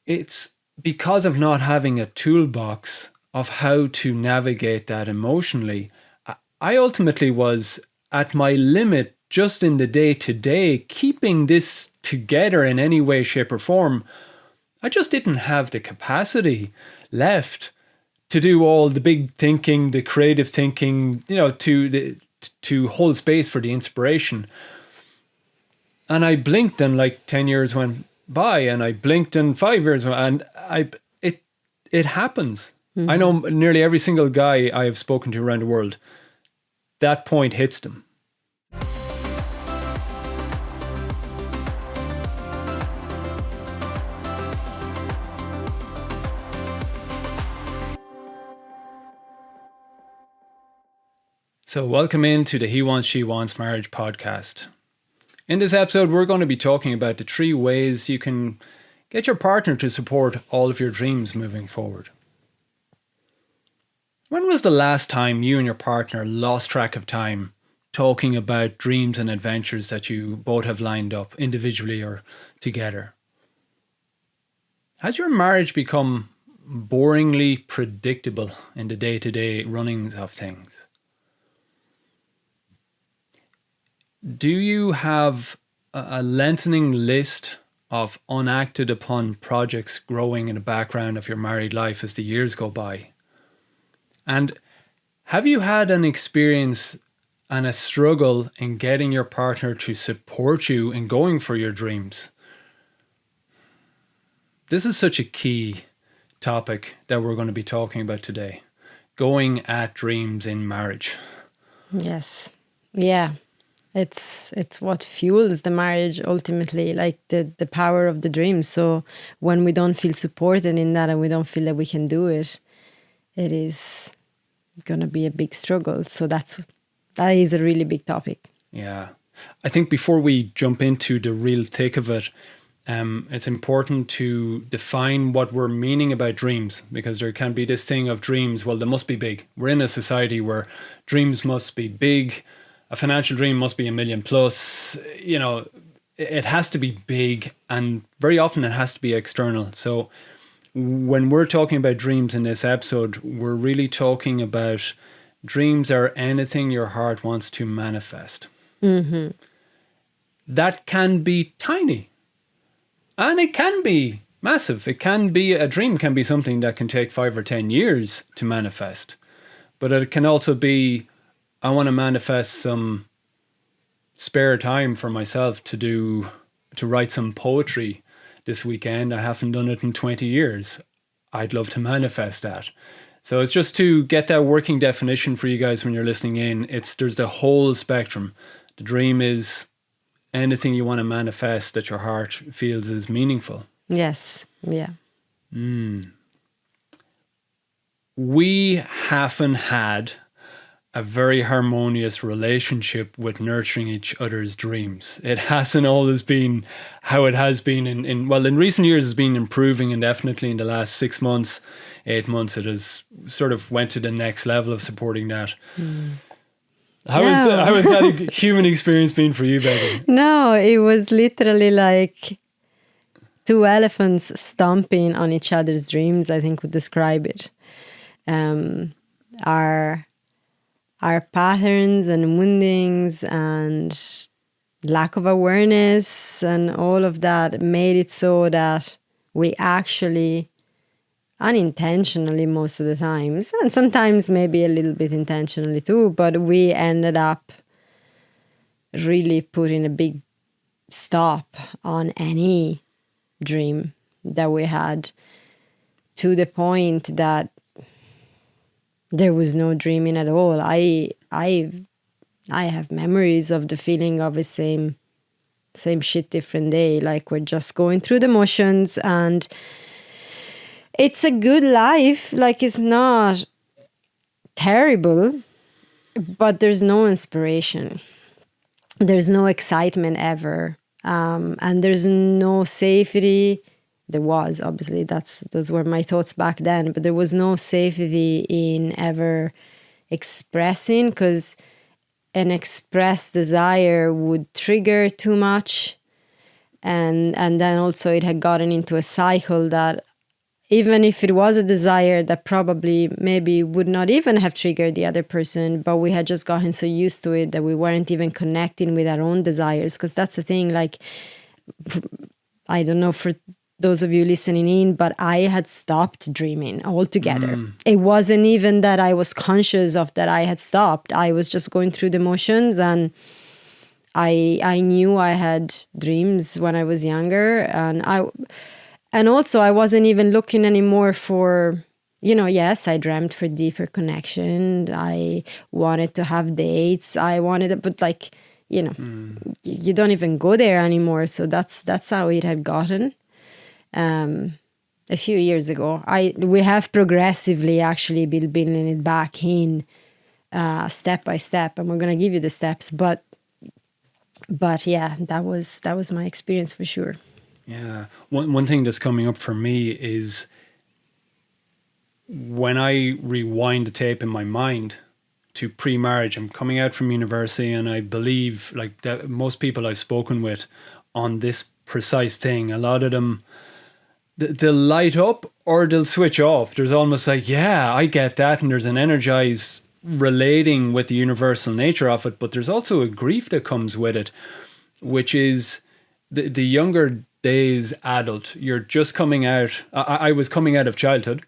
it's because of not having a toolbox of how to navigate that emotionally. I ultimately was at my limit just in the day-to-day, keeping this together in any way, shape or form. I just didn't have the capacity left to do all the big thinking, the creative thinking, to hold space for the inspiration. And I blinked and like 10 years went by, and I blinked and 5 years went, and it happens. Mm-hmm. I know nearly every single guy I have spoken to around the world, that point hits them. So welcome into the He Wants, She Wants Marriage podcast. In this episode, we're going to be talking about the 3 ways you can get your partner to support all of your dreams moving forward. When was the last time you and your partner lost track of time talking about dreams and adventures that you both have lined up individually or together? Has your marriage become boringly predictable in the day-to-day runnings of things? Do you have a lengthening list of unacted upon projects growing in the background of your married life as the years go by? And have you had an experience and a struggle in getting your partner to support you in going for your dreams? This is such a key topic that we're going to be talking about today. Going at dreams in marriage. Yes. Yeah. It's what fuels the marriage ultimately, like the power of the dream. So when we don't feel supported in that and we don't feel that we can do it, it is going to be a big struggle. So that is a really big topic. Yeah. I think before we jump into the real thick of it, it's important to define what we're meaning about dreams, because there can be this thing of dreams, well, they must be big. We're in a society where dreams must be big. A financial dream must be $1 million plus. It has to be big, and very often it has to be external. So when we're talking about dreams in this episode, we're really talking about dreams are anything your heart wants to manifest. Mm-hmm. That can be tiny, and it can be massive. It can be a dream, can be something that can take 5 or 10 years to manifest, but it can also be, I want to manifest some spare time for myself to write some poetry this weekend. I haven't done it in 20 years. I'd love to manifest that. So it's just to get that working definition for you guys when you're listening in. There's the whole spectrum. The dream is anything you want to manifest that your heart feels is meaningful. Yes. Yeah. We haven't had a very harmonious relationship with nurturing each other's dreams. It hasn't always been how it has been in recent years. It's been improving, and definitely in the last 6 months, 8 months, it has sort of went to the next level of supporting that. How has that human experience been for you, Becky? No, it was literally like 2 elephants stomping on each other's dreams, I think would describe it. Our patterns and woundings and lack of awareness and all of that made it so that we actually, unintentionally most of the times, and sometimes maybe a little bit intentionally too, but we ended up really putting a big stop on any dream that we had, to the point that there was no dreaming at all. I have memories of the feeling of a same shit, different day. Like we're just going through the motions, and it's a good life. Like it's not terrible, but there's no inspiration. There's no excitement ever, and there's no safety. There was, obviously, those were my thoughts back then, but there was no safety in ever expressing, because an expressed desire would trigger too much. and then also it had gotten into a cycle that even if it was a desire that probably maybe would not even have triggered the other person, but we had just gotten so used to it that we weren't even connecting with our own desires. Because that's the thing, like, I don't know for those of you listening in, but I had stopped dreaming altogether. It wasn't even that I was conscious of that I had stopped. I was just going through the motions, and I knew I had dreams when I was younger, and also I wasn't even looking anymore for, yes, I dreamt for deeper connection. I wanted to have dates. I wanted it, but like, you don't even go there anymore. So that's how it had gotten. A few years ago, we have progressively actually been building it back in, step by step, and we're gonna give you the steps. But yeah, that was my experience for sure. Yeah. One thing that's coming up for me is when I rewind the tape in my mind to pre-marriage. I'm coming out from university, and I believe, like, that most people I've spoken with on this precise thing, a lot of them, they'll light up or they'll switch off. There's almost like, yeah, I get that, and there's an energized relating with the universal nature of it, but there's also a grief that comes with it, which is the younger days adult. You're just coming out. I was coming out of childhood,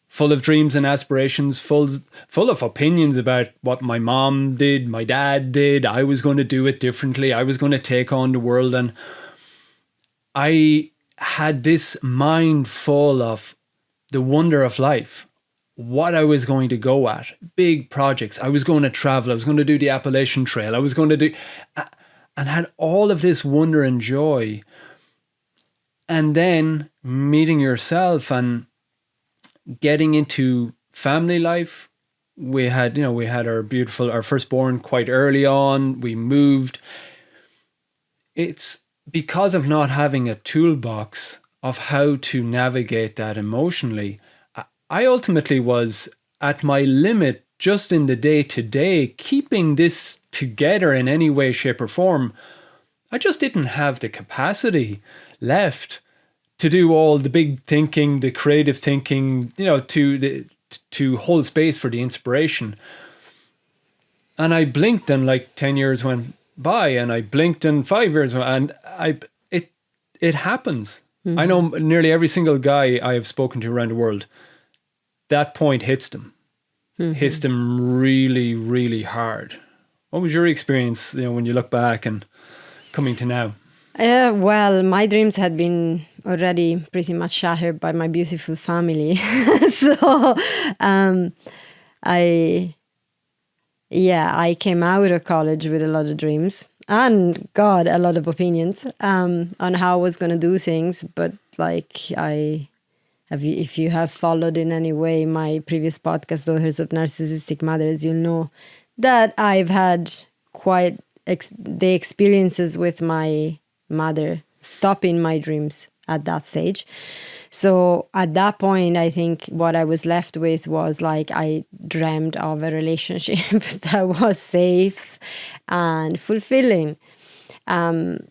full of dreams and aspirations, full of opinions about what my mom did, my dad did. I was going to do it differently. I was going to take on the world, and I had this mind full of the wonder of life, what I was going to go at, big projects. I was going to travel. I was going to do the Appalachian Trail. I was going to do, and had all of this wonder and joy. And then meeting yourself and getting into family life. We had our firstborn quite early on. We moved. It's because of not having a toolbox of how to navigate that emotionally. I ultimately was at my limit just in the day-to-day, keeping this together in any way, shape, or form. I just didn't have the capacity left to do all the big thinking, the creative thinking, to hold space for the inspiration. And I blinked, and like 10 years went by, and I blinked, and 5 years went, and it happens. Mm-hmm. I know nearly every single guy I have spoken to around the world, that point hits them. Mm-hmm. Hits them really, really hard. What was your experience, when you look back and coming to now? Well, my dreams had been already pretty much shattered by my beautiful family. So I came out of college with a lot of dreams and, God, a lot of opinions on how I was going to do things. But like if you have followed in any way my previous podcast, Daughters of Narcissistic Mothers, you'll know that I've had quite the experiences with my mother stopping my dreams at that stage. So at that point, I think what I was left with was like I dreamed of a relationship that was safe and fulfilling, and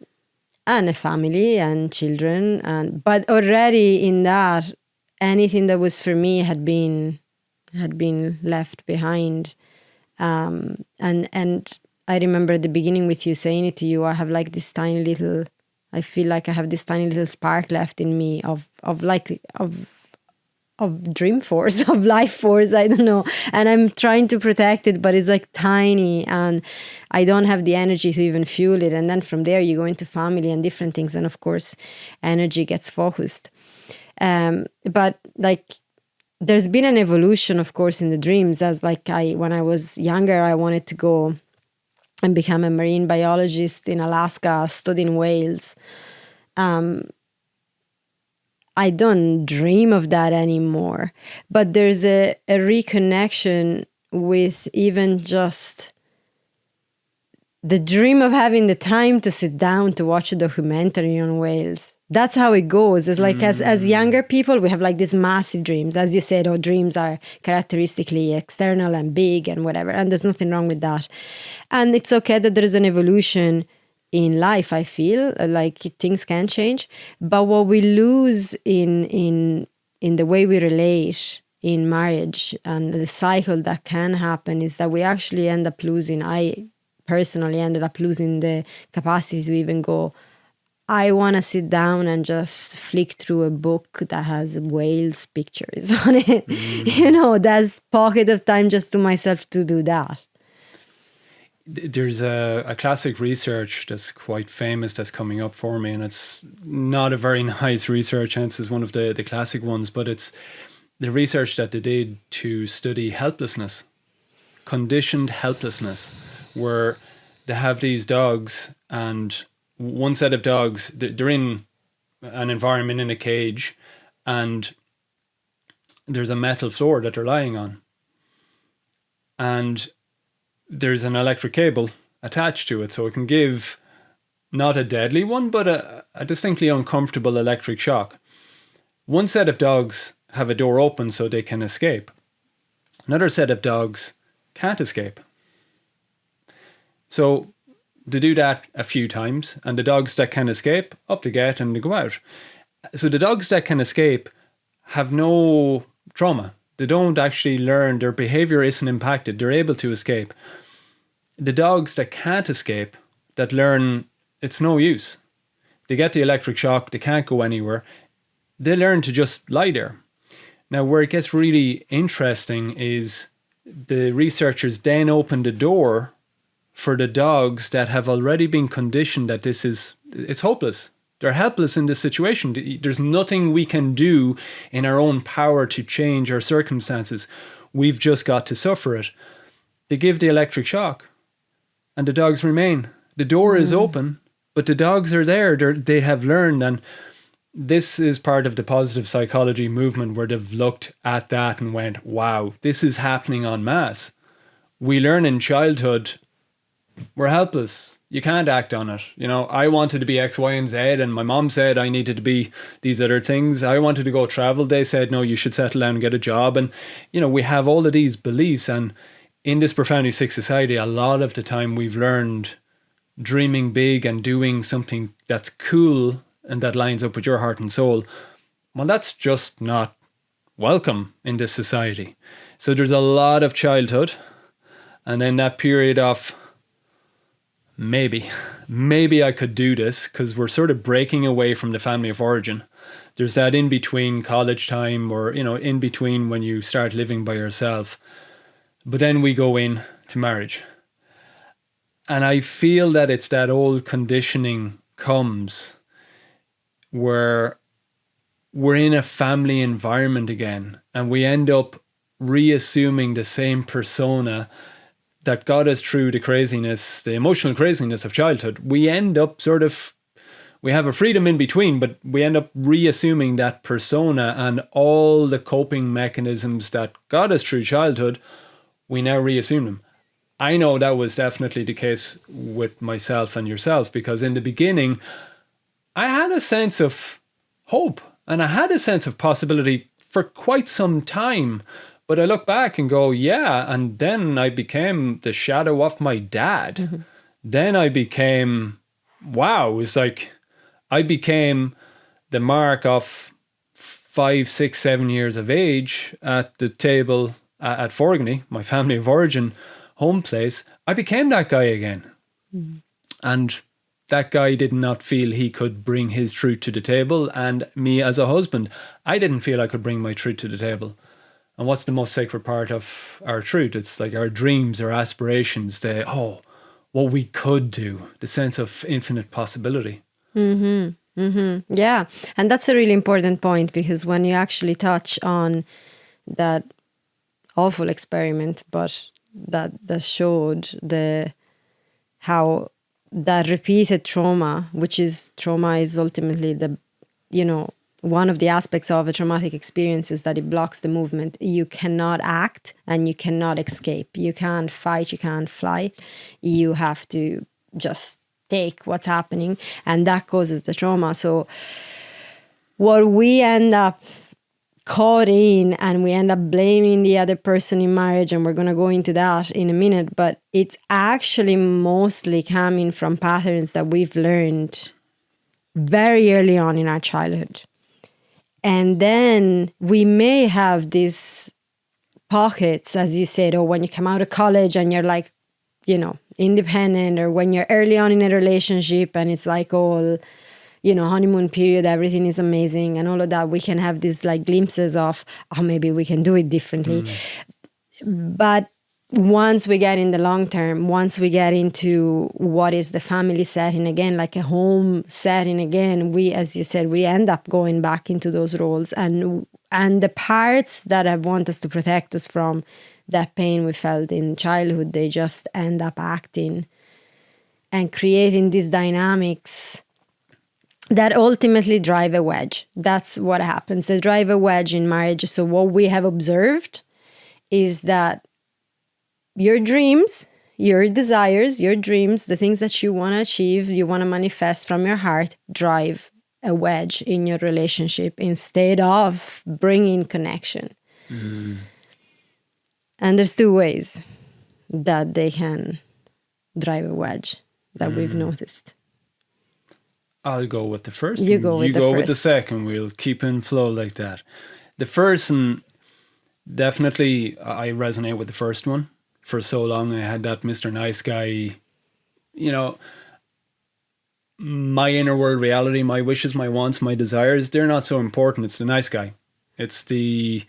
a family and children. But already in that, anything that was for me had been left behind. And I remember at the beginning with you saying it to you, I have like this tiny little, I feel like I have this tiny little spark left in me of dream force, of life force, I don't know. And I'm trying to protect it, but it's like tiny, and I don't have the energy to even fuel it. And then from there you go into family and different things. And of course, energy gets focused. But like, there's been an evolution, of course, in the dreams. As like when I was younger, I wanted to go and become a marine biologist in Alaska, studying whales. I don't dream of that anymore. But there's a reconnection with even just the dream of having the time to sit down to watch a documentary on whales. That's how it goes. It's like as younger people, we have like these massive dreams. As you said, dreams are characteristically external and big and whatever. And there's nothing wrong with that. And it's okay that there is an evolution in life. I feel like things can change, but what we lose in the way we relate in marriage and the cycle that can happen is that we actually end up losing. I personally ended up losing the capacity to even go, I want to sit down and just flick through a book that has whales pictures on it. That's pocket of time just to myself to do that. There's a classic research that's quite famous that's coming up for me, and it's not a very nice research, hence is one of the classic ones, but it's the research that they did to study helplessness, conditioned helplessness, where they have these dogs, and one set of dogs, they're in an environment in a cage, and there's a metal floor that they're lying on. And there's an electric cable attached to it, so it can give not a deadly one, but a distinctly uncomfortable electric shock. One set of dogs have a door open so they can escape. Another set of dogs can't escape. So they do that a few times, and the dogs that can escape, up they get and they go out. So the dogs that can escape have no trauma. They don't actually learn, their behavior isn't impacted, they're able to escape. The dogs that can't escape, that learn it's no use, they get the electric shock, they can't go anywhere, they learn to just lie there. Now, where it gets really interesting is the researchers then open the door for the dogs that have already been conditioned that it's hopeless. They're helpless in this situation. There's nothing we can do in our own power to change our circumstances. We've just got to suffer it. They give the electric shock, and the dogs remain. The door is open, but the dogs are there. They have learned, and this is part of the positive psychology movement where they've looked at that and went, wow, this is happening en masse. We learn in childhood, we're helpless. You can't act on it. I wanted to be X, Y, and Z, and my mom said I needed to be these other things. I wanted to go travel. They said, no, you should settle down and get a job. And, we have all of these beliefs. And in this profoundly sick society, a lot of the time we've learned dreaming big and doing something that's cool and that lines up with your heart and soul. Well, that's just not welcome in this society. So there's a lot of childhood, and then that period of maybe I could do this, because we're sort of breaking away from the family of origin. There's that in between college time, or in between when you start living by yourself. But then we go in to marriage, and I feel that it's that old conditioning comes where we're in a family environment again, and we end up reassuming the same persona that got us through the craziness, the emotional craziness of childhood. We end up we have a freedom in between, but we end up reassuming that persona, and all the coping mechanisms that got us through childhood, we now reassume them. I know that was definitely the case with myself and yourself, because in the beginning, I had a sense of hope and I had a sense of possibility for quite some time. But I look back and go, yeah, and then I became the shadow of my dad. Mm-hmm. Then I became, wow, it's like I became the mark of 5, 6, 7 years of age at the table at Forgany, my family of origin home place. I became that guy again. Mm-hmm. And that guy did not feel he could bring his truth to the table. And me as a husband, I didn't feel I could bring my truth to the table. And what's the most sacred part of our truth? It's like our dreams, our aspirations, what we could do, the sense of infinite possibility. Mm-hmm. Mm-hmm. Yeah. And that's a really important point, because when you actually touch on that awful experiment, but that showed how that repeated trauma, trauma is ultimately one of the aspects of a traumatic experience is that it blocks the movement. You cannot act and you cannot escape. You can't fight, you can't fly. You have to just take what's happening, and that causes the trauma. So what we end up caught in, and we end up blaming the other person in marriage, and we're going to go into that in a minute, but it's actually mostly coming from patterns that we've learned very early on in our childhood. And then we may have these pockets, as you said, or when you come out of college and you're like, independent, or when you're early on in a relationship and it's like all, honeymoon period, everything is amazing and all of that, we can have these like glimpses of, oh, maybe we can do it differently. But once we get in the long term, once we get into what is the family setting again, like a home setting again, we, as you said, we end up going back into those roles. And the parts that have want us to protect us from that pain we felt in childhood, they just end up acting and creating these dynamics that ultimately drive a wedge. That's what happens. They drive a wedge in marriage. So what we have observed is that your dreams, your desires, your dreams, the things that you want to achieve, you want to manifest from your heart, drive a wedge in your relationship instead of bringing connection. And there's two ways that they can drive a wedge that we've noticed. I'll go with the first. You go with the with the first. second. We'll keep in flow like that. The first, and definitely I resonate with the first one. For so long, I had that Mr. Nice Guy, my inner world reality, my wishes, my wants, my desires, they're not so important. It's the nice guy. It's in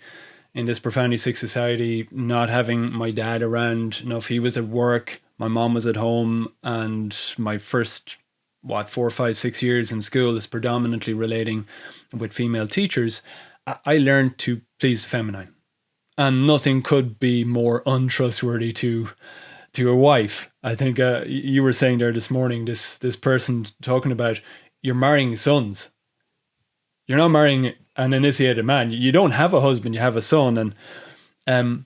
this profoundly sick society, not having my dad around enough. He was at work, my mom was at home, and my first, 4, 5, 6 years in school is predominantly relating with female teachers. I learned to please the feminine. And nothing could be more untrustworthy to a wife. I think you were saying there this morning, this person talking about you're marrying sons. You're not marrying an initiated man. You don't have a husband, you have a son. And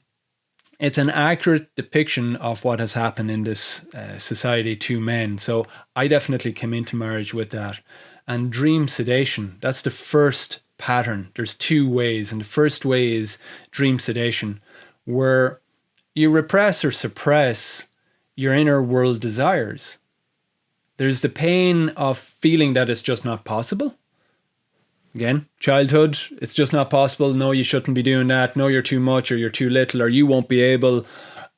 it's an accurate depiction of what has happened in this society to men. So I definitely came into marriage with that. And dream sedation, that's the first pattern. There's two ways. And the first way is dream sedation, where you repress or suppress your inner world desires. There's the pain of feeling that it's just not possible. Again, childhood, it's just not possible. No, you shouldn't be doing that. No, you're too much, or you're too little, or you won't be able.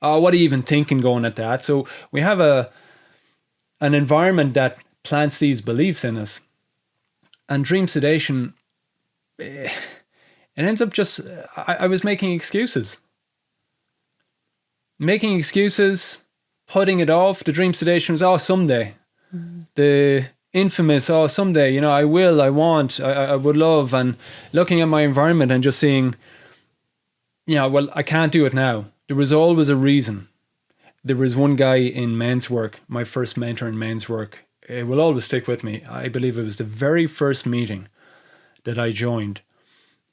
What are you even thinking going at that? So we have an environment that plants these beliefs in us. And dream sedation, it ends up just, I was making excuses. Making excuses, putting it off. The dream sedation was, someday. The infamous, someday, I will, I want, I would love. And looking at my environment and just seeing, well, I can't do it now. There was always a reason. There was one guy in men's work, my first mentor in men's work. It will always stick with me. I believe it was the very first meeting that I joined.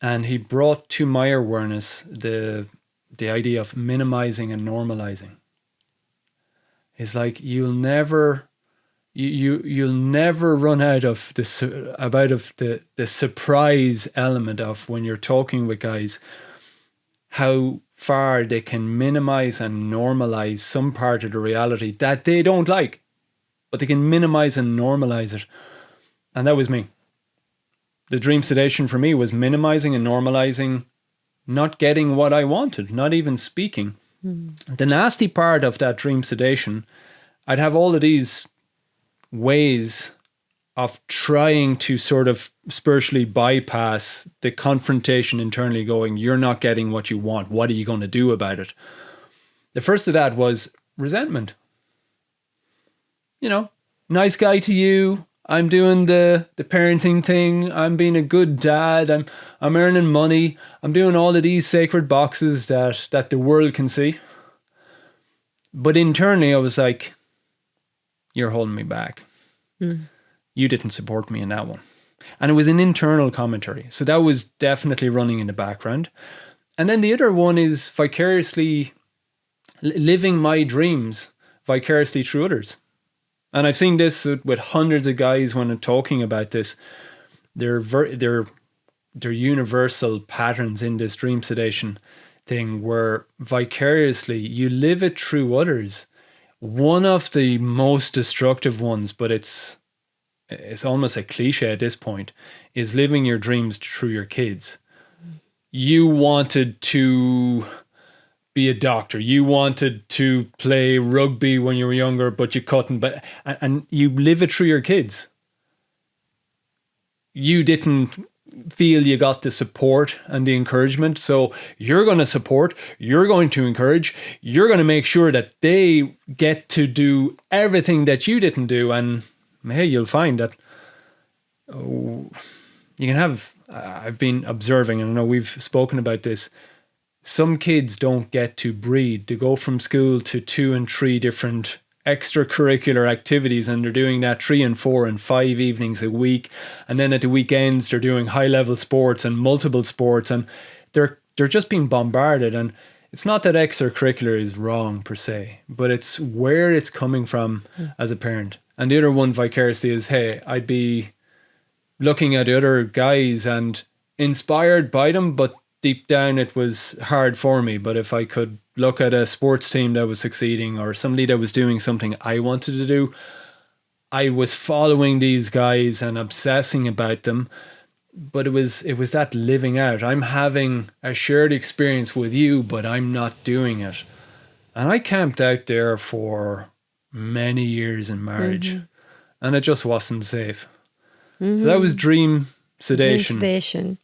And he brought to my awareness the idea of minimizing and normalizing. It's like you'll never run out of the surprise element of when you're talking with guys, how far they can minimize and normalize some part of the reality that they don't like, but they can minimize and normalize it. And that was me. The dream sedation for me was minimizing and normalizing not getting what I wanted, not even speaking. The nasty part of that dream sedation, I'd have all of these ways of trying to sort of spiritually bypass the confrontation internally, going, you're not getting what you want. What are you going to do about it? The first of that was resentment. Nice guy to you. I'm doing the parenting thing. I'm being a good dad. I'm earning money. I'm doing all of these sacred boxes that the world can see. But internally, I was like, you're holding me back. You didn't support me in that one. And it was an internal commentary. So that was definitely running in the background. And then the other one is vicariously living my dreams vicariously through others. And I've seen this with hundreds of guys when I'm talking about this. They're they're universal patterns in this dream sedation thing where vicariously you live it through others. One of the most destructive ones, but it's almost a cliche at this point, is living your dreams through your kids. You wanted to be a doctor. You wanted to play rugby when you were younger, but you couldn't. But and you live it through your kids. You didn't feel you got the support and the encouragement. So you're going to support, you're going to encourage, you're going to make sure that they get to do everything that you didn't do. And hey, you'll find that you can have, I've been observing, and I know we've spoken about this, some kids don't get to breathe. They go from school to 2 and 3 different extracurricular activities, and they're doing that 3 and 4 and 5 evenings a week, and then at the weekends they're doing high level sports and multiple sports, and they're just being bombarded. And it's not that extracurricular is wrong per se, but it's where it's coming from as a parent. And the other one vicariously is, hey, I'd be looking at other guys and inspired by them, but deep down it was hard for me. But if I could look at a sports team that was succeeding or somebody that was doing something I wanted to do, I was following these guys and obsessing about them. But it was that living out. I'm having a shared experience with you, but I'm not doing it. And I camped out there for many years in marriage, and it just wasn't safe. So that was dream sedation. Dream sedation.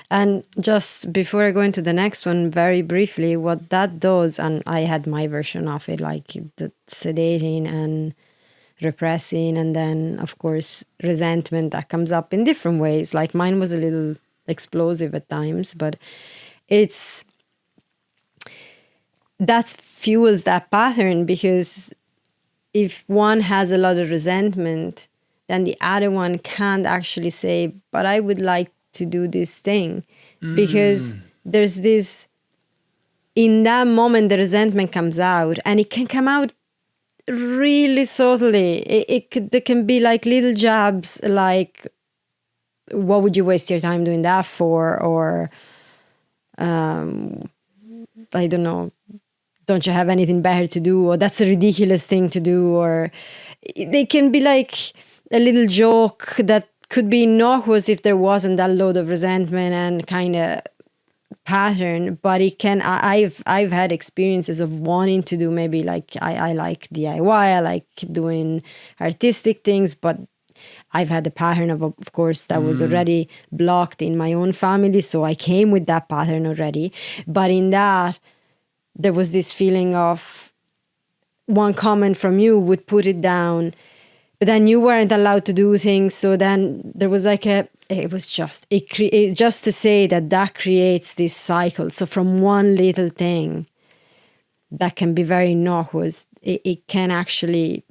And just before I go into the next one, very briefly, what that does, and I had my version of it, like the sedating and repressing, and then, of course, resentment that comes up in different ways. Like mine was a little explosive at times, but that fuels that pattern, because if one has a lot of resentment, then the other one can't actually say, but I would like to do this thing. Because there's this, in that moment, the resentment comes out, and it can come out really subtly. There can be like little jabs, like, what would you waste your time doing that for? Or, I don't know, don't you have anything better to do? Or that's a ridiculous thing to do. Or they can be like a little joke that could be innocuous if there wasn't that load of resentment and kind of pattern. But it can, I've had experiences of wanting to do, maybe like I like DIY, I like doing artistic things, but I've had the pattern of course, that was already blocked in my own family. So I came with that pattern already. But in that, there was this feeling of one comment from you would put it down, but then you weren't allowed to do things. So then there was like just to say that creates this cycle. So from one little thing that can be very innocuous, it can actually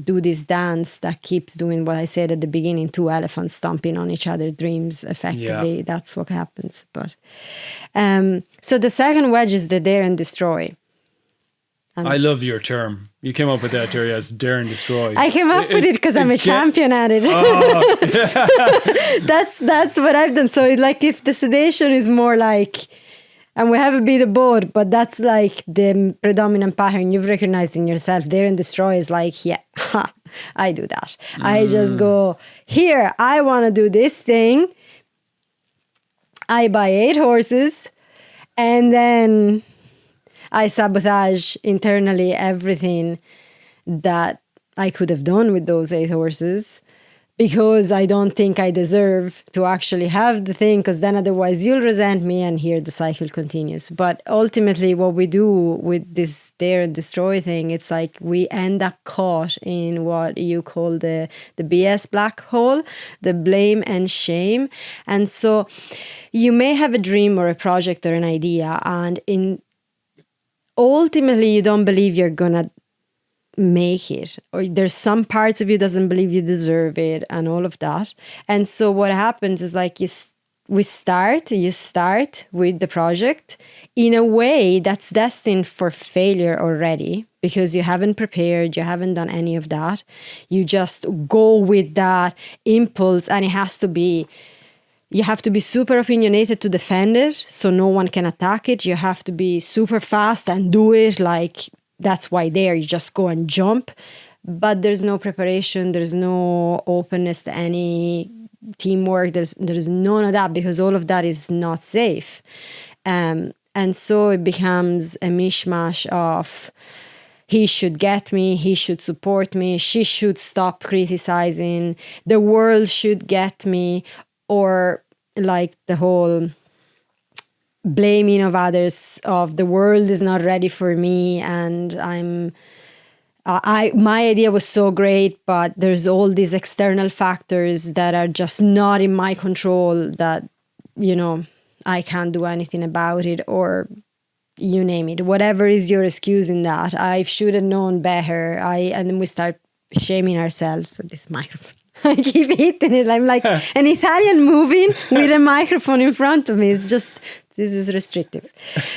do this dance that keeps doing what I said at the beginning, 2 elephants stomping on each other's dreams effectively. Yeah. That's what happens. But so the second wedge is the dare and destroy. I love your term. You came up with that, Terry, as dare and destroy. I came up with it because I'm a champion at it. Oh, yeah. That's what I've done. So like if the sedation is more like, and we haven't been bored, but that's like the predominant pattern you've recognized in yourself. Dare and destroy is like, yeah, I do that. I just go, here, I want to do this thing. I buy 8 horses, and then I sabotage internally everything that I could have done with those 8 horses, because I don't think I deserve to actually have the thing, because then otherwise you'll resent me, and here the cycle continues. But ultimately what we do with this dare and destroy thing, it's like we end up caught in what you call the BS black hole, the blame and shame. And so you may have a dream or a project or an idea, and ultimately you don't believe you're gonna make it, or there's some parts of you doesn't believe you deserve it, and all of that. And so what happens is like you start with the project in a way that's destined for failure already, because you haven't prepared, you haven't done any of that. You just go with that impulse, and it has to be you have to be super opinionated to defend it, so no one can attack it. You have to be super fast and do it like that's why there. You just go and jump. But there's no preparation. There's no openness to any teamwork. There's none of that, because all of that is not safe. And so it becomes a mishmash of he should get me, he should support me, she should stop criticizing, the world should get me, or like the whole blaming of others, of the world is not ready for me, and my idea was so great, but there's all these external factors that are just not in my control that, I can't do anything about it, or you name it, whatever is your excuse in that. I should have known better. And then we start shaming ourselves. So this microphone, I keep hitting it. I'm like an Italian moving with a microphone in front of me. It's just, this is restrictive.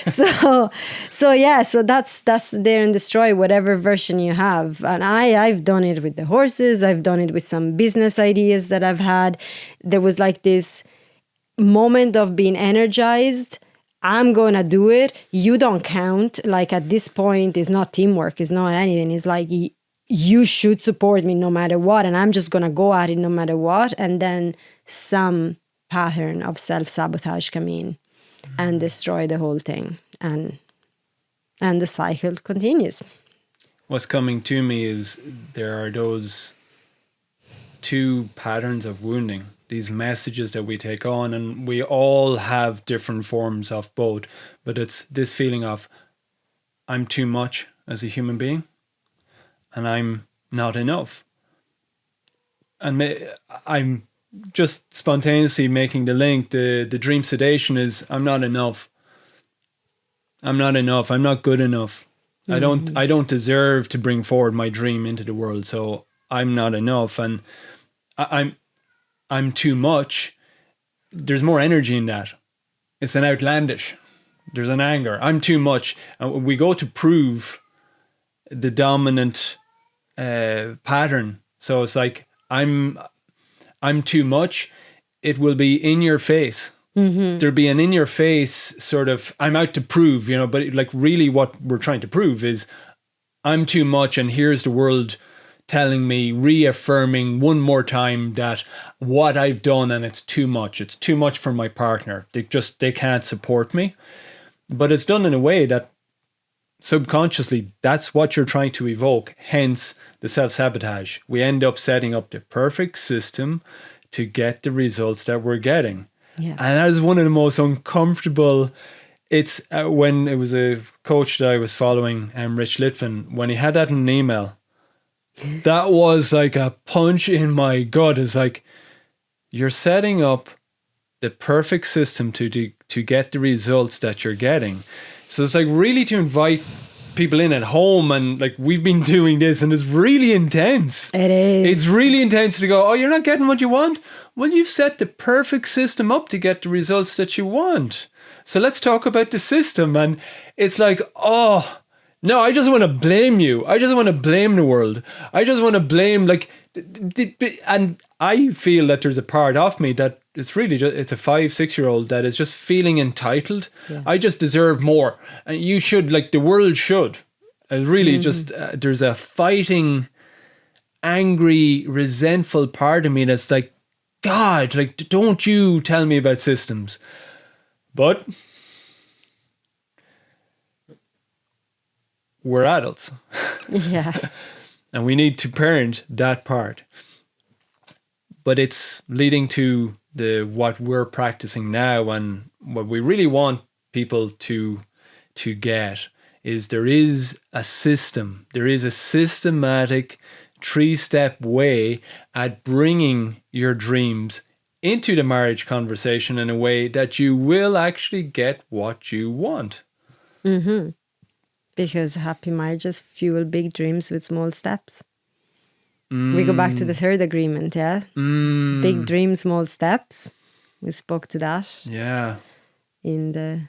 So that's dare and destroy whatever version you have. And I've done it with the horses. I've done it with some business ideas that I've had. There was like this moment of being energized. I'm gonna do it. You don't count. Like at this point, it's not teamwork. It's not anything. It's like you should support me no matter what, and I'm just gonna go at it no matter what. And then some pattern of self-sabotage come in and destroy the whole thing, and the cycle continues. What's coming to me is there are those two patterns of wounding, these messages that we take on, and we all have different forms of both, but it's this feeling of I'm too much as a human being and I'm not enough. And I'm just spontaneously making the link. The dream sedation is I'm not enough. I'm not enough. I'm not good enough. I don't deserve to bring forward my dream into the world. So I'm not enough, and I'm too much. There's more energy in that. It's an outlandish. There's an anger. I'm too much. And we go to prove the dominant pattern. So it's like I'm too much. It will be in your face. Mm-hmm. There'll be an in your face sort of I'm out to prove, but like really what we're trying to prove is I'm too much, and here's the world telling me, reaffirming one more time that what I've done, and it's too much. It's too much for my partner. They can't support me. But it's done in a way that subconsciously that's what you're trying to evoke. Hence the self-sabotage. We end up setting up the perfect system to get the results that we're getting. Yeah. And that is one of the most uncomfortable. It's when it was a coach that I was following, Rich Litvin, when he had that in an email, that was like a punch in my gut. It's like you're setting up the perfect system to get the results that you're getting. So it's like really to invite people in at home, and like we've been doing this and it's really intense. It is. It's really intense to go, oh, you're not getting what you want? Well, you've set the perfect system up to get the results that you want. So let's talk about the system. And it's like, oh, no, I just want to blame you. I just want to blame the world. I just want to blame and I feel that there's a part of me that it's really it's a 5-6-year-old that is just feeling entitled. Yeah. I just deserve more. And you should, like the world should. Really just, there's a fighting, angry, resentful part of me that's like, God, like, don't you tell me about systems. But we're adults. Yeah. And we need to parent that part. But it's leading to what we're practicing now, and what we really want people to get is there is a system. There is a systematic 3-step way at bringing your dreams into the marriage conversation in a way that you will actually get what you want. Mm-hmm. Because happy marriages fuel big dreams with small steps. We go back to the third agreement, yeah? Big dreams, small steps. We spoke to that. Yeah. In the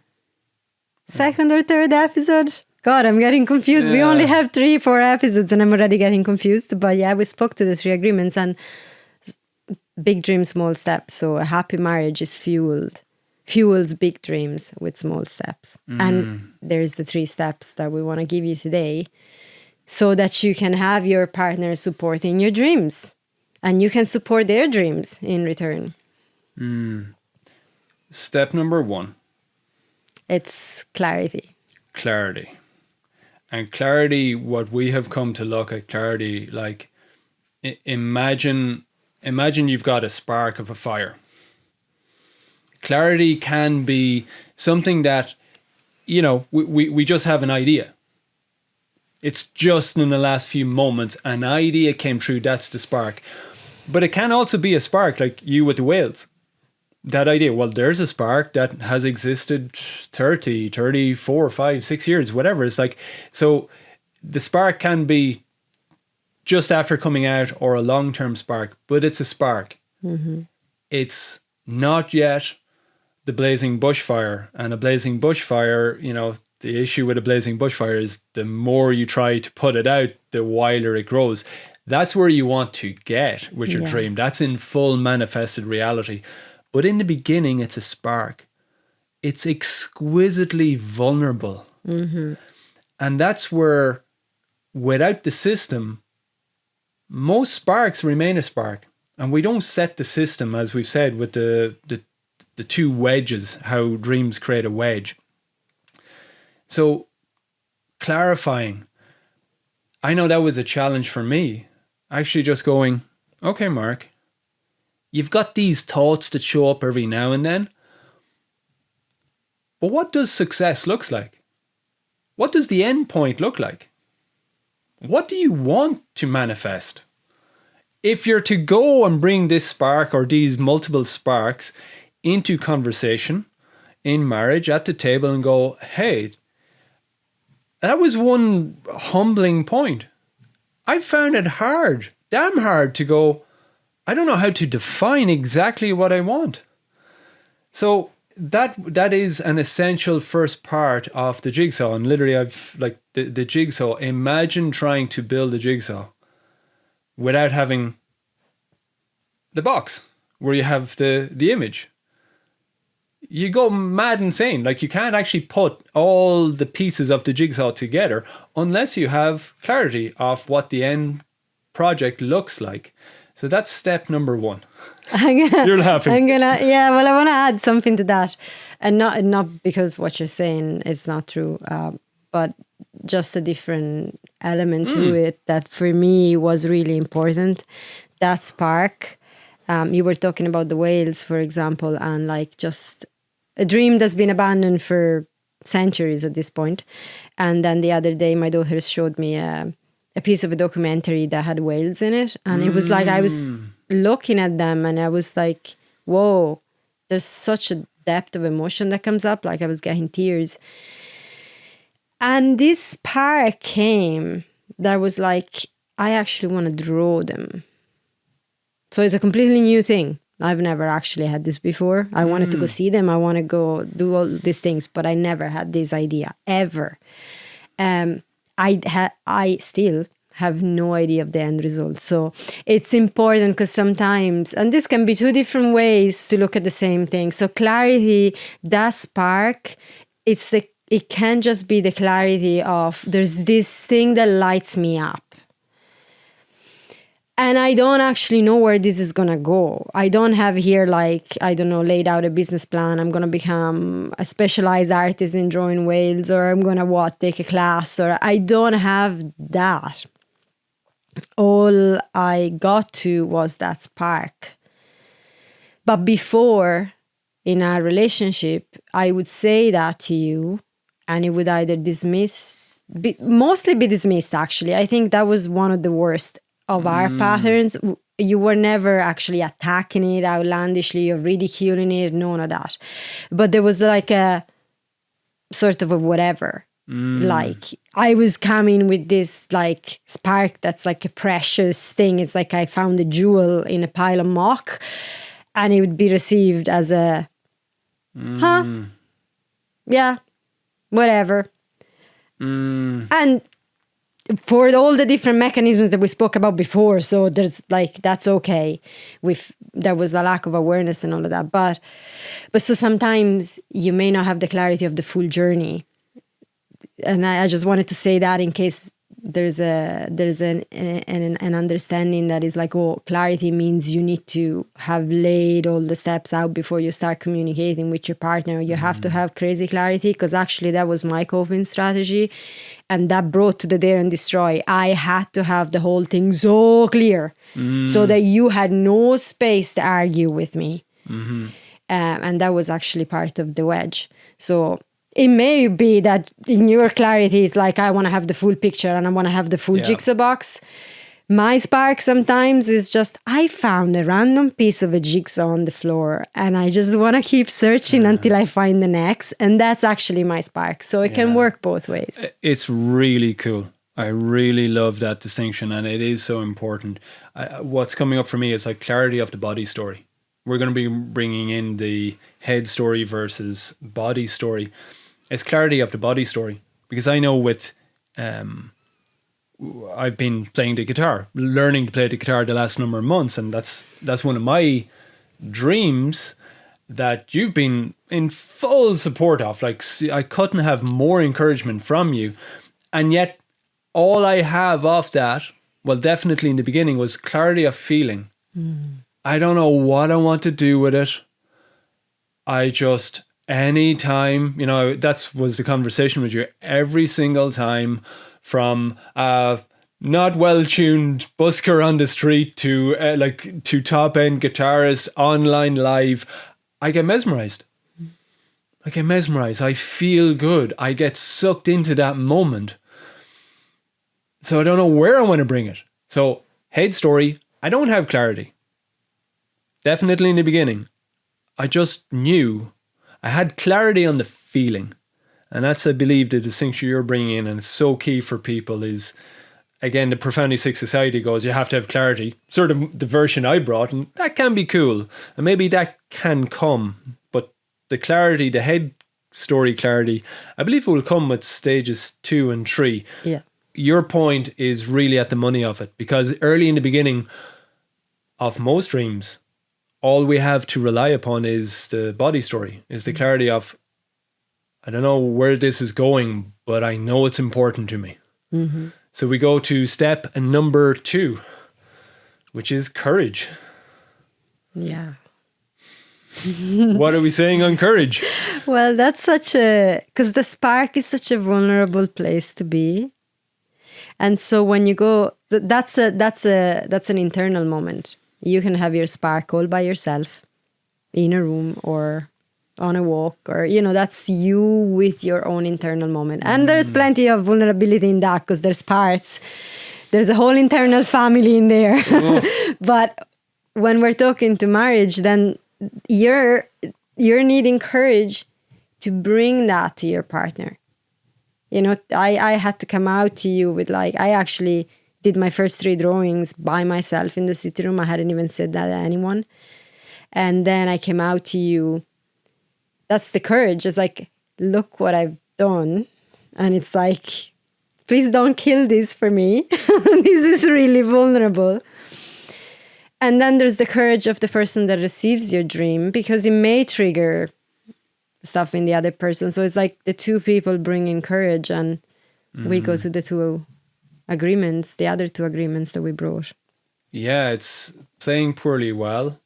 second or third episode. God, I'm getting confused. Yeah. We only have 3-4 episodes and I'm already getting confused. But yeah, we spoke to the 3 agreements, and big dreams, small steps. So a happy marriage is fuels big dreams with small steps. And there's the 3 steps that we want to give you today, so that you can have your partner supporting your dreams and you can support their dreams in return. Step number 1. It's clarity. Clarity. And clarity, what we have come to look at clarity, like imagine you've got a spark of a fire. Clarity can be something that, we just have an idea. It's just in the last few moments, an idea came through, that's the spark. But it can also be a spark, like you with the whales. That idea, well, there's a spark that has existed 30, 34, 5, 6 years, whatever. It's like, so the spark can be just after coming out or a long-term spark, but it's a spark. It's not yet the blazing bushfire. And a blazing bushfire, the issue with a blazing bushfire is the more you try to put it out, the wilder it grows. That's where you want to get with your dream. That's in full manifested reality. But in the beginning, it's a spark. It's exquisitely vulnerable. And that's where, without the system, most sparks remain a spark. And we don't set the system, as we've said, with the 2 wedges, how dreams create a wedge. So clarifying, I know that was a challenge for me. Actually just going, okay, Mark, you've got these thoughts that show up every now and then. But what does success look like? What does the end point look like? What do you want to manifest? If you're to go and bring this spark or these multiple sparks into conversation in marriage at the table and go, hey, that was one humbling point. I found it hard, damn hard to go, I don't know how to define exactly what I want. So that is an essential first part of the jigsaw. And literally I've like the jigsaw, imagine trying to build a jigsaw without having the box where you have the image. You go mad insane. Like you can't actually put all the pieces of the jigsaw together unless you have clarity of what the end project looks like. So that's step number 1. You're laughing. I want to add something to that, and not because what you're saying is not true, but just a different element to it that for me was really important. That spark. You were talking about the whales, for example, and like just a dream that's been abandoned for centuries at this point. And then the other day, my daughter showed me a piece of a documentary that had whales in it. And it was like, I was looking at them and I was like, whoa, there's such a depth of emotion that comes up. Like I was getting tears. And this spark came that was like, I actually want to draw them. So it's a completely new thing. I've never actually had this before. I wanted to go see them. I want to go do all these things, but I never had this idea ever. I still have no idea of the end result. So it's important because sometimes, and this can be 2 different ways to look at the same thing. So clarity, that spark, it can just be the clarity of there's this thing that lights me up. And I don't actually know where this is going to go. I don't have here laid out a business plan. I'm going to become a specialized artist in drawing whales, or I'm going to take a class, or I don't have that. All I got to was that spark. But before, in our relationship, I would say that to you, and it would either mostly be dismissed, actually. I think that was one of the worst of our patterns. You were never actually attacking it outlandishly or ridiculing it, none of that. But there was like a sort of a whatever. Like I was coming with this like spark that's like a precious thing. It's like I found a jewel in a pile of muck, and it would be received as a, yeah, whatever. And for all the different mechanisms that we spoke about before. So there's like, that's okay. There was a lack of awareness and all of that. But so sometimes you may not have the clarity of the full journey. And I just wanted to say that in case there's an understanding that is like, oh, clarity means you need to have laid all the steps out before you start communicating with your partner. You have to have crazy clarity, because actually that was my coping strategy, and that brought to the dare and destroy. I had to have the whole thing so clear so that you had no space to argue with me. And that was actually part of the wedge. So it may be that in your clarity, it's like, I want to have the full picture and I want to have the full jigsaw box. My spark sometimes is just, I found a random piece of a jigsaw on the floor and I just want to keep searching until I find the next. And that's actually my spark. So it can work both ways. It's really cool. I really love that distinction, and it is so important. What's coming up for me is like clarity of the body story. We're going to be bringing in the head story versus body story. It's clarity of the body story, because I know with I've been playing the guitar, learning to play the guitar the last number of months, and that's one of my dreams that you've been in full support of. Like, I couldn't have more encouragement from you, and yet all I have of that, well, definitely in the beginning, was clarity of feeling. I don't know what I want to do with it. I just, anytime, that was the conversation with you, every single time, from not well-tuned busker on the street to to top-end guitarist online live, I get mesmerized. I feel good. I get sucked into that moment. So I don't know where I want to bring it. So head story, I don't have clarity. Definitely in the beginning. I just knew I had clarity on the feeling. And that's, I believe, the distinction you're bringing in, and it's so key for people is, again, the Profoundly Sick Society goes, you have to have clarity. Sort of the version I brought, and that can be cool. And maybe that can come. But the clarity, the head story clarity, I believe it will come with stages 2 and 3. Yeah. Your point is really at the money of it, because early in the beginning of most dreams, all we have to rely upon is the body story, is the clarity of, I don't know where this is going, but I know it's important to me. So we go to step number 2, which is courage. Yeah. What are we saying on courage? Well, that's because the spark is such a vulnerable place to be. And so when you go, that's an internal moment. You can have your spark all by yourself in a room or on a walk, or, that's you with your own internal moment. And there's plenty of vulnerability in that, because there's a whole internal family in there. But when we're talking to marriage, then you're needing courage to bring that to your partner. I had to come out to you with, like, I actually did my first 3 drawings by myself in the sitting room. I hadn't even said that to anyone. And then I came out to you. That's the courage. It's like, look what I've done. And it's like, please don't kill this for me. This is really vulnerable. And then there's the courage of the person that receives your dream, because it may trigger stuff in the other person. So it's like the 2 people bring in courage, and we go to the 2 agreements, the other 2 agreements that we brought. Yeah, it's playing poorly well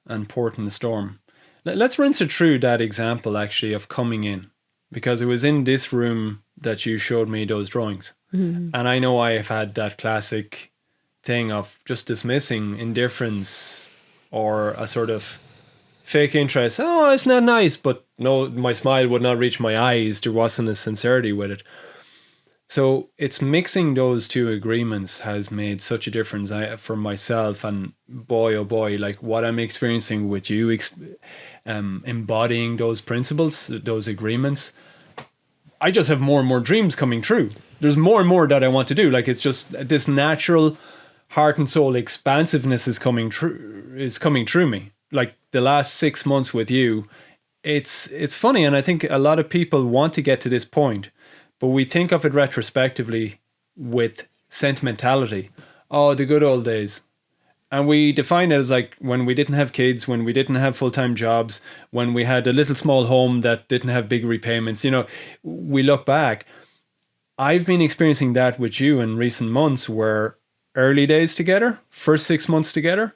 and port in the storm. Let's rinse it through that example, actually, of coming in, because it was in this room that you showed me those drawings. And I know I have had that classic thing of just dismissing, indifference, or a sort of fake interest. Oh, it's not nice, but no, my smile would not reach my eyes. There wasn't a sincerity with it. So it's mixing those 2 agreements has made such a difference for myself. And boy, oh boy, like what I'm experiencing with you, embodying those principles, those agreements, I just have more and more dreams coming true. There's more and more that I want to do. Like, it's just this natural heart and soul expansiveness is coming through me. Like the last 6 months with you, it's funny. And I think a lot of people want to get to this point, but we think of it retrospectively with sentimentality. Oh, the good old days. And we define it as like when we didn't have kids, when we didn't have full-time jobs, when we had a little small home that didn't have big repayments. You know, we look back. I've been experiencing that with you in recent months where early days together, first 6 months together,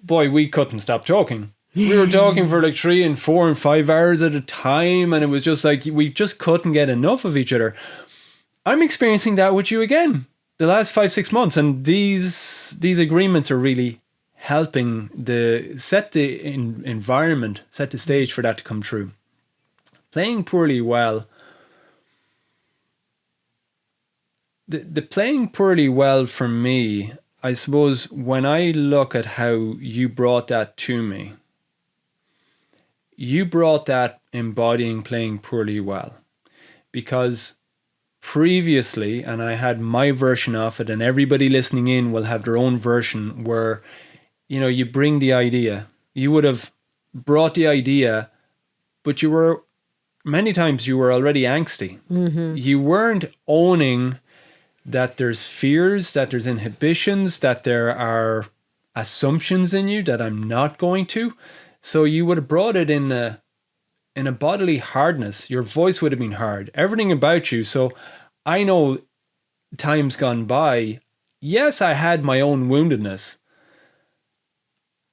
boy, we couldn't stop talking. We were talking for like 3 and 4 and 5 hours at a time. And it was just like, we just couldn't get enough of each other. I'm experiencing that with you again the last 5-6 months, and these agreements are really helping set the environment, set the stage for that to come true. Playing poorly well. The playing poorly well for me, I suppose, when I look at how you brought that to me, you brought that embodying playing poorly well, because previously, and I had my version of it, and everybody listening in will have their own version, where, you know, you bring the idea. You would have brought the idea, but many times you were already angsty. Mm-hmm. You weren't owning that there's fears, that there's inhibitions, that there are assumptions in you that I'm not going to. So you would have brought it in a bodily hardness. Your voice would have been hard. Everything about you. So I know times gone by, yes, I had my own woundedness.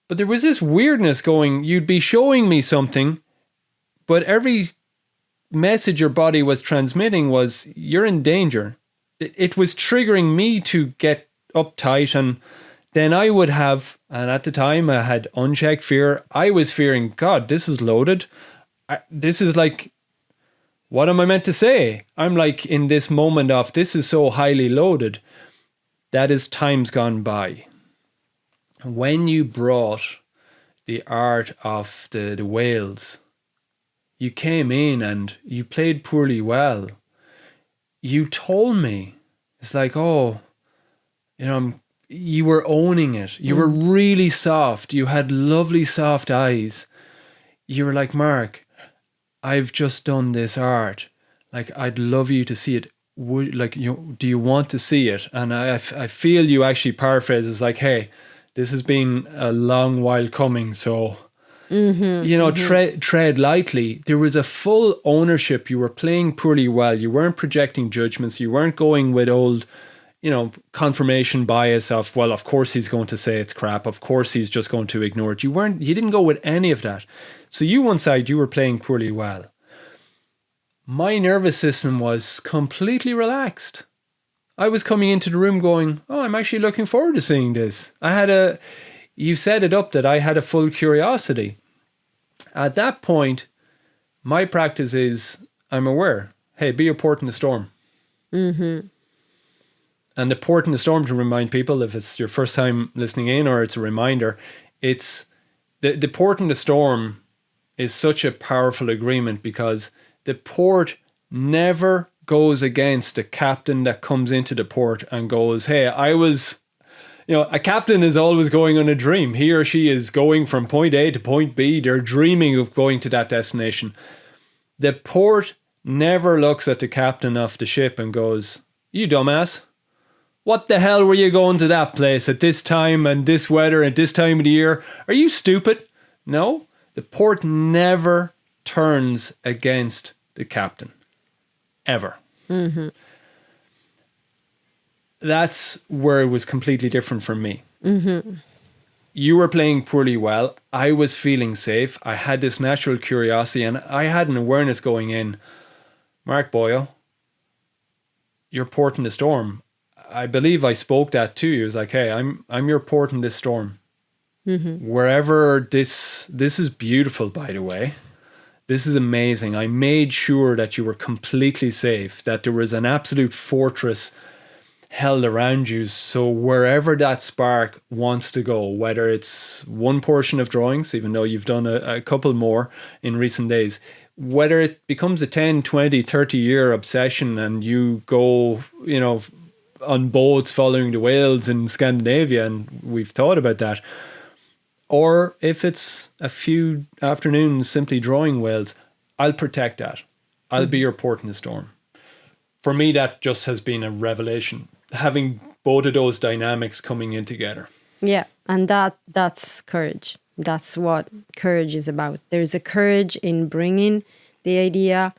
But there was this weirdness going, you'd be showing me something, but every message your body was transmitting was, you're in danger. It was triggering me to get uptight, and then I would have, and at the time I had unchecked fear. I was fearing, God, this is loaded. This is like, what am I meant to say? I'm like in this moment of, this is so highly loaded. That is times gone by. When you brought the art of the whales, you came in and you played poorly well. You told me, it's like, oh, you know, you were owning it. You were really soft. You had lovely soft eyes. You were like, Mark, I've just done this art. Like, I'd love you to see it. Do you want to see it? And I feel you actually paraphrase as like, hey, this has been a long while coming. So, tread lightly. There was a full ownership. You were playing poorly well. You weren't projecting judgments. You weren't going with old, confirmation bias of, well, of course he's going to say it's crap. Of course he's just going to ignore it. You didn't go with any of that. So you were playing poorly well. My nervous system was completely relaxed. I was coming into the room going, oh, I'm actually looking forward to seeing this. You set it up that I had a full curiosity. At that point, my practice is, I'm aware, hey, be a port in the storm. Mm-hmm. And the port in the storm, to remind people, if it's your first time listening in or it's a reminder, it's the port in the storm is such a powerful agreement, because the port never goes against the captain that comes into the port and goes, hey, a captain is always going on a dream. He or she is going from point A to point B. They're dreaming of going to that destination. The port never looks at the captain of the ship and goes, you dumbass. What the hell were you going to that place at this time and this weather at this time of the year? Are you stupid? No, the port never turns against the captain. Ever. Mm-hmm. That's where it was completely different from me. Mm-hmm. You were playing poorly well. I was feeling safe. I had this natural curiosity, and I had an awareness going in. Mark Boyle, you're port in the storm. I believe I spoke that to you. It was like, hey, I'm your port in this storm. Mm-hmm. Wherever this is beautiful, by the way. This is amazing. I made sure that you were completely safe, that there was an absolute fortress held around you. So wherever that spark wants to go, whether it's one portion of drawings, even though you've done a couple more in recent days, whether it becomes a 10, 20, 30-year obsession and you go, on boats following the whales in Scandinavia, and we've thought about that, or if it's a few afternoons simply drawing whales, I'll protect that. I'll be your port in the storm. For me, that just has been a revelation. having both of those dynamics coming in together. Yeah, and that's courage. That's what courage is about. There's a courage in bringing the idea,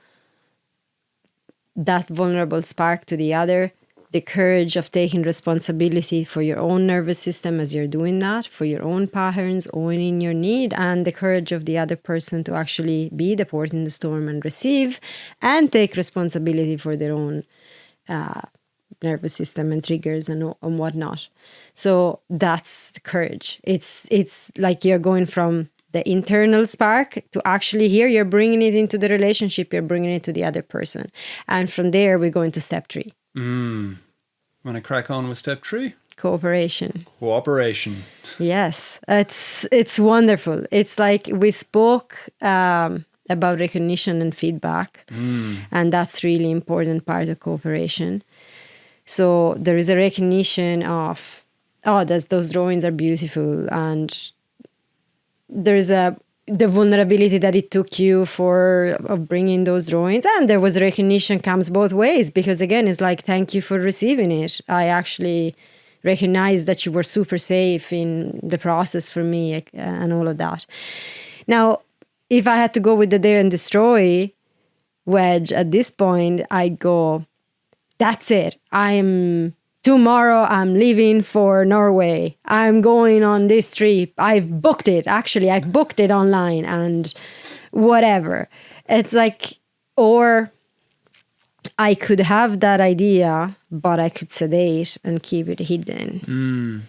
that vulnerable spark to the other, the courage of taking responsibility for your own nervous system as you're doing that, for your own patterns, owning your need, and the courage of the other person to actually be the port in the storm and receive and take responsibility for their own nervous system and triggers and whatnot. So that's the courage. It's like you're going from the internal spark to actually here you're bringing it into the relationship, you're bringing it to the other person. And from there, we're going to step 3. Want to crack on with step 3? Cooperation. Yes, it's wonderful. It's like we spoke about recognition and feedback, and that's really important part of cooperation. So there is a recognition of, those drawings are beautiful, and there's the vulnerability that it took you of bringing those drawings, and there was recognition comes both ways, because again, it's like, thank you for receiving it. I actually recognize that you were super safe in the process for me, and all of that. Now, if I had to go with the dare and destroy wedge at this point, I'd go, that's it. Tomorrow I'm leaving for Norway. I'm going on this trip. I've booked it. Actually, I've booked it online and whatever. It's like, or I could have that idea, but I could sedate and keep it hidden.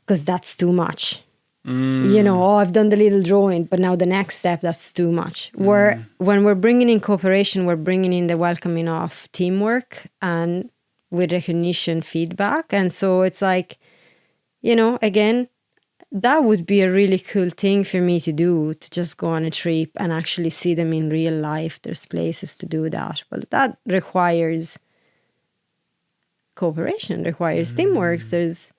Because that's too much. I've done the little drawing, but now the next step, that's too much. When we're bringing in cooperation, we're bringing in the welcoming of teamwork and with recognition, feedback. And so it's like, again, that would be a really cool thing for me to do, to just go on a trip and actually see them in real life. There's places to do that. But that requires cooperation, requires teamwork. There's,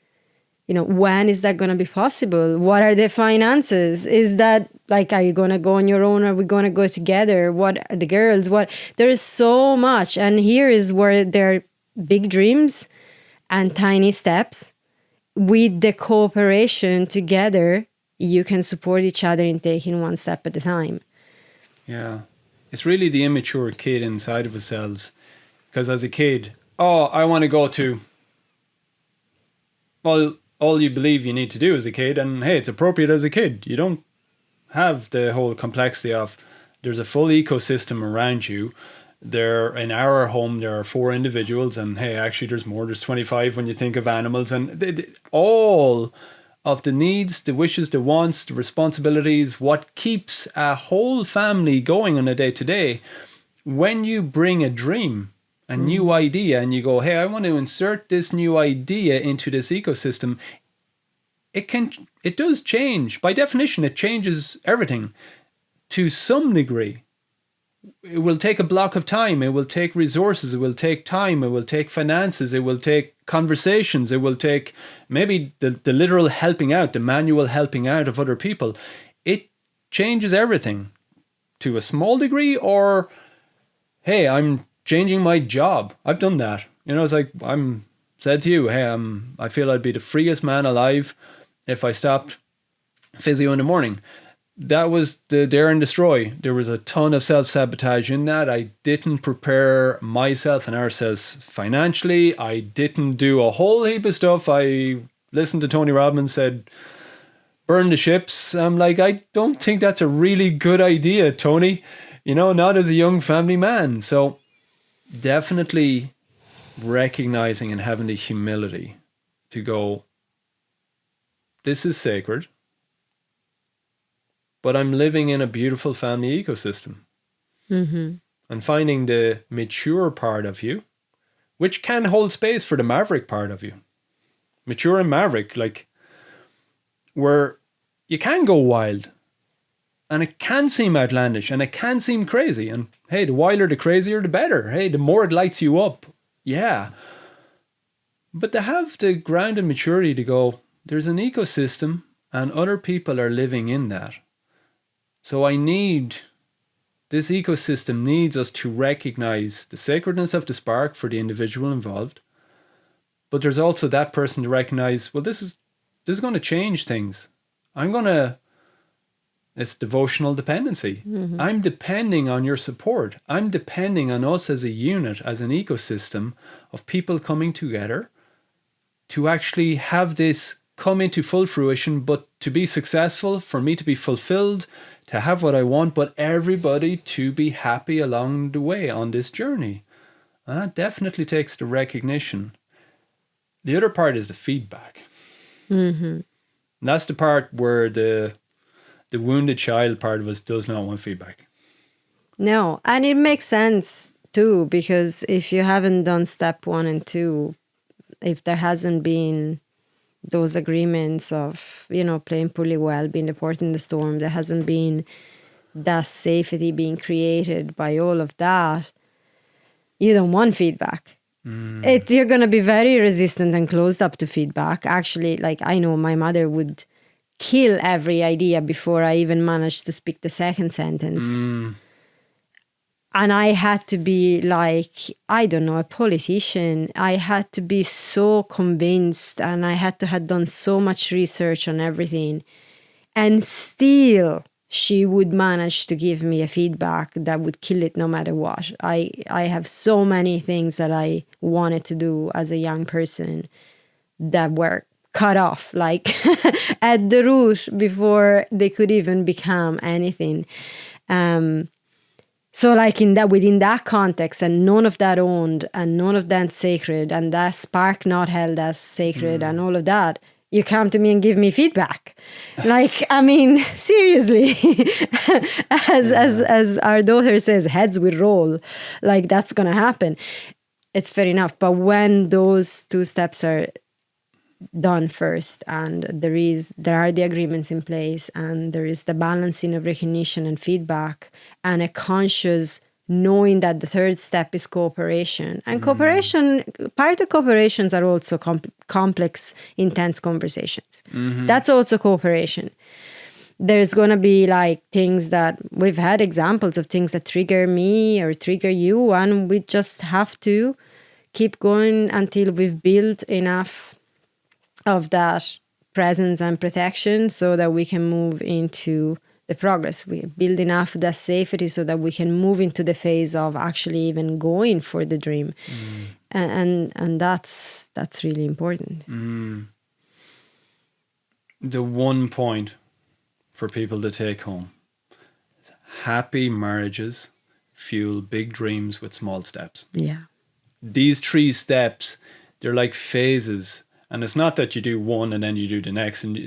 when is that going to be possible? What are the finances? Is that like, are you going to go on your own? Or are we going to go together? What are the girls? There is so much. And here is where there are big dreams and tiny steps. With the cooperation together, you can support each other in taking one step at a time. Yeah. It's really the immature kid inside of ourselves. Because as a kid, I want to go to... Well, all you believe you need to do as a kid, and hey, it's appropriate as a kid. You don't have the whole complexity of there's a full ecosystem around you. In our home, there are 4 individuals, and hey, actually there's more. There's 25 when you think of animals, and all of the needs, the wishes, the wants, the responsibilities, what keeps a whole family going on a day-to-day. When you bring a dream, a new idea, and you go, hey, I want to insert this new idea into this ecosystem, it does change. By definition, it changes everything to some degree. It will take a block of time. It will take resources. It will take time. It will take finances. It will take conversations. It will take maybe the literal helping out, the manual helping out of other people. It changes everything to a small degree, or, hey, I'm changing my job. I've done that. It's like I'm said to you, hey, I feel I'd be the freest man alive if I stopped physio in the morning. That was the dare and destroy. There was a ton of self-sabotage in that. I didn't prepare myself and ourselves financially. I didn't do a whole heap of stuff. I listened to Tony Robbins said, burn the ships. I'm like, I don't think that's a really good idea, Tony. Not as a young family man. So definitely recognizing and having the humility to go, this is sacred. But I'm living in a beautiful family ecosystem. And finding the mature part of you, which can hold space for the maverick part of you. Mature and maverick, like, where you can go wild. And it can seem outlandish, and it can seem crazy. And hey, the wilder, the crazier, the better. Hey, the more it lights you up. Yeah. But to have the grounded maturity to go, there's an ecosystem, and other people are living in that. So this ecosystem needs us to recognize the sacredness of the spark for the individual involved, But there's also that person to recognize, well, this is going to change things. It's devotional dependency. I'm depending on your support. I'm depending on us as a unit, as an ecosystem of people coming together to actually have this come into full fruition, but to be successful, for me to be fulfilled, to have what I want, but everybody to be happy along the way on this journey. And that definitely takes the recognition. The other part is the feedback. And that's the part where the wounded child part of us does not want feedback. No, and it makes sense too, because if you haven't done step 1 and 2, if there hasn't been those agreements of, playing poorly well, being the port in the storm, there hasn't been that safety being created by all of that, you don't want feedback. You're going to be very resistant and closed up to feedback. Actually, like, I know my mother would kill every idea before I even managed to speak the second sentence. And I had to be like, I don't know, a politician. I had to be so convinced, and I had to have done so much research on everything. And still, she would manage to give me a feedback that would kill it no matter what. I have so many things that I wanted to do as a young person that were cut off, like at the root before they could even become anything. So like within that context, and none of that owned, and none of that sacred, and that spark not held as sacred, and all of that, you come to me and give me feedback. Like, I mean, seriously, as our daughter says, heads will roll. Like, that's going to happen. It's fair enough. But when those 2 steps are done first, and there are the agreements in place, and there is the balancing of recognition and feedback, and a conscious knowing that the 3rd step is cooperation. And cooperation, part of cooperations are also complex, intense conversations. That's also cooperation. There's going to be like things that we've had examples of things that trigger me or trigger you, and we just have to keep going until we've built enough of that presence and protection so that we can move into the progress. We build enough that safety so that we can move into the phase of actually even going for the dream. And that's really important. The one point for people to take home is happy marriages fuel big dreams with small steps. Yeah. These 3 steps, they're like phases. And it's not that you do one and then you do the next and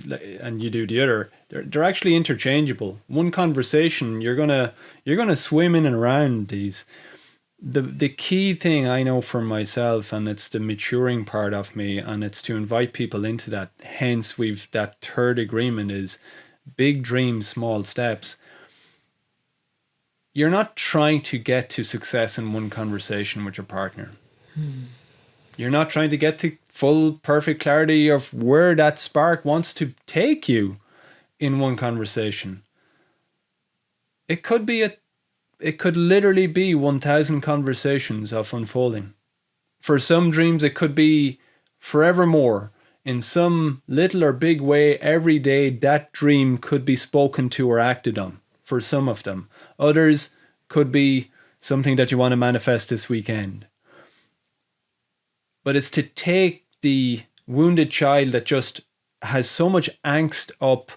you do the other. They're actually interchangeable. One conversation, you're gonna swim in and around these. The key thing I know for myself, and it's the maturing part of me, and it's to invite people into that. Hence, that 3rd agreement is big dreams, small steps. You're not trying to get to success in one conversation with your partner. You're not trying to get to full, perfect clarity of where that spark wants to take you in one conversation. It could literally be 1,000 conversations of unfolding. For some dreams, it could be forevermore. In some little or big way, every day, that dream could be spoken to or acted on for some of them. Others could be something that you want to manifest this weekend. But it's to take the wounded child that just has so much angst up,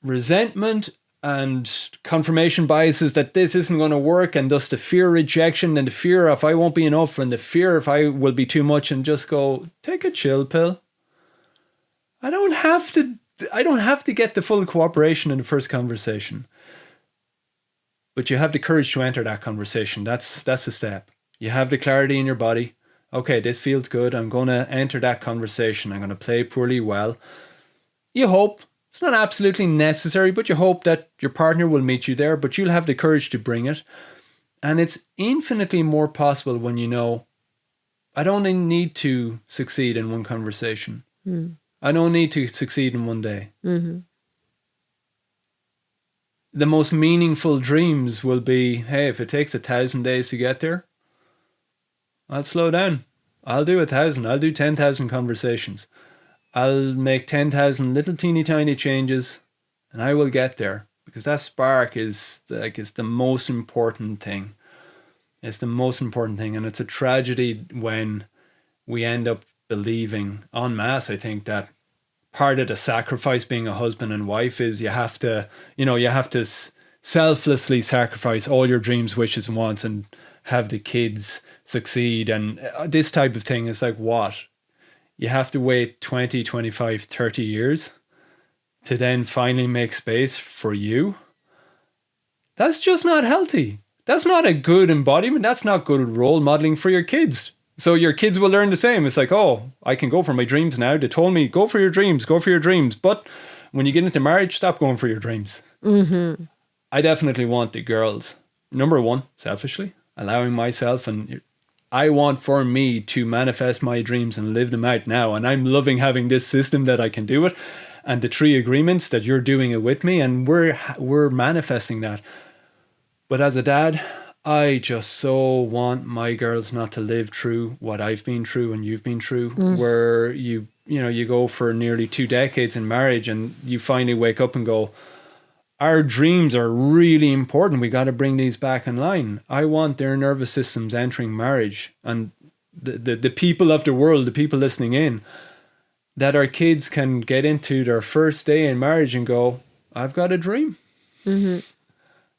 resentment and confirmation biases that this isn't going to work, and thus the fear of rejection and the fear of I won't be enough and the fear if I will be too much, and just go, take a chill pill. I don't have to get the full cooperation in the first conversation. But you have the courage to enter that conversation. That's the step. You have the clarity in your body. Okay, this feels good. I'm going to enter that conversation. I'm going to play poorly well. You hope. It's not absolutely necessary, but you hope that your partner will meet you there, but you'll have the courage to bring it. And it's infinitely more possible when you know, I don't need to succeed in one conversation. I don't need to succeed in one day. The most meaningful dreams will be, hey, if it takes 1,000 days to get there, I'll slow down. I'll do 1,000. I'll do 10,000 conversations. I'll make 10,000 little teeny tiny changes, and I will get there, because that spark is the most important thing. It's the most important thing, and it's a tragedy when we end up believing en masse, I think, that part of the sacrifice being a husband and wife is you have to selflessly sacrifice all your dreams, wishes, and wants, and have the kids succeed. And this type of thing is like, what? You have to wait 20, 25, 30 years to then finally make space for you? That's just not healthy. That's not a good embodiment. That's not good role modeling for your kids. So your kids will learn the same. It's like, oh, I can go for my dreams now. They told me, go for your dreams, go for your dreams. But when you get into marriage, stop going for your dreams. Mm-hmm. I definitely want the girls, number one, selfishly, allowing myself, and I want for me to manifest my dreams and live them out now. And I'm loving having this system that I can do it, and the 3 agreements that you're doing it with me, and we're manifesting that. But as a dad, I just so want my girls not to live through what I've been through and you've been through, where you go for nearly 2 decades in marriage and you finally wake up and go, our dreams are really important. We got to bring these back in line. I want their nervous systems entering marriage, and the people of the world, the people listening in, that our kids can get into their first day in marriage and go, I've got a dream. Mm-hmm.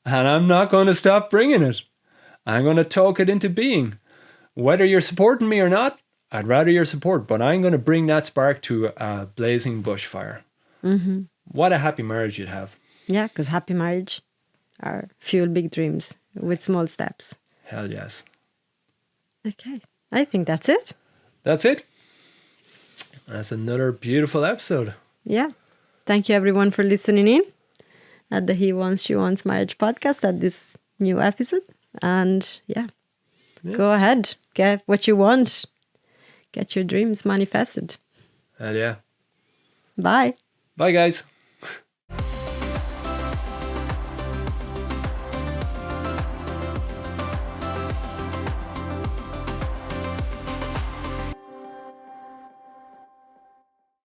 And I'm not going to stop bringing it. I'm going to talk it into being. Whether you're supporting me or not, I'd rather your support, but I'm going to bring that spark to a blazing bushfire. Mm-hmm. What a happy marriage you'd have. Yeah, because happy marriage are fuel big dreams with small steps. Hell yes. Okay, I think that's it. That's it. That's another beautiful episode. Yeah. Thank you everyone for listening in at the He Wants, She Wants Marriage podcast at this new episode. And yeah, go ahead, get what you want. Get your dreams manifested. Hell yeah. Bye. Bye, guys.